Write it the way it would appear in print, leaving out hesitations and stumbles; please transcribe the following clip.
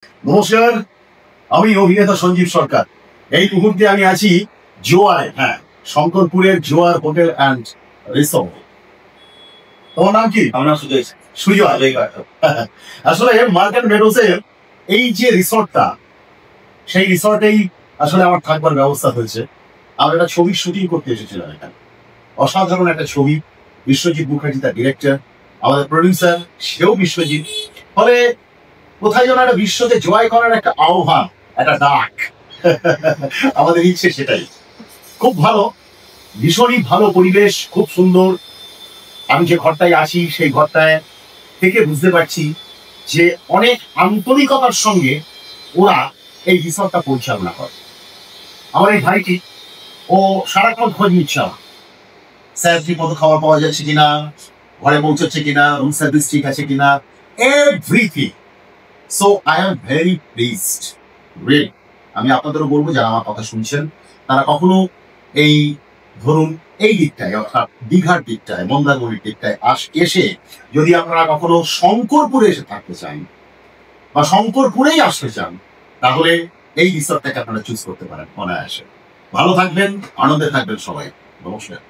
নমস্কার, আমি অভিনেতা সঞ্জীব সরকার। এই মুহূর্তে আমি আছি জোয়ারে, হ্যাঁ, শঙ্করপুরের জোয়ার হোটেল অ্যান্ড রিসোর্ট। তোমার নাম কি? আমার নাম সুজয়। সুজয়। আসলে মার্কেট মেডোসের এই যে রিসর্টটা, সেই রিসর্টেই আসলে আমার থাকবার ব্যবস্থা হয়েছে। আমরা একটা ছবির শুটিং করতে এসেছিলাম এখানে। অসাধারণ একটা ছবি। বিশ্বজিৎ মুখার্জি তার ডিরেক্টর, আমাদের প্রডিউসার সেও বিশ্বজিৎ। ফলে কোথায় যেন একটা বিশ্বকে জয় করার একটা আহ্বান, একটা ডাক। আমাদের ইচ্ছে সেটাই। খুব ভালো, ভীষণই ভালো পরিবেশ, খুব সুন্দর। আমি যে ঘরটায় আছি সেই ঘরটায় থেকে বুঝতে পারছি যে অনেক আন্তরিকতার সঙ্গে ওরা এই রিসর্টটা পরিচালনা করে। আমার এই ভাইটি, ও সারাক্ষণ খোঁজ নিচ্ছে আমার, স্যার ঠিক মতো খাবার পাওয়া যাচ্ছে কিনা, ঘরে পৌঁছাচ্ছে কিনা, রুম সার্ভিস ঠিক আছে কিনা, everything. So I am very pleased, really. আমি আপনাদেরও বলবো যারা আমার কথা শুনছেন, তারা কখনো এই ধরুন এই দিকটায়, অর্থাৎ দীঘার দিকটায়, মন্দারমণির দিকটায় এসে যদি আপনারা কখনো শঙ্করপুরে এসে থাকতে চান বা শঙ্করপুরেই আসতে চান, তাহলে এই রিসর্টটাকে আপনারা চুজ করতে পারেন অনায়াসে। ভালো থাকবেন, আনন্দে থাকবেন সবাই। নমস্কার।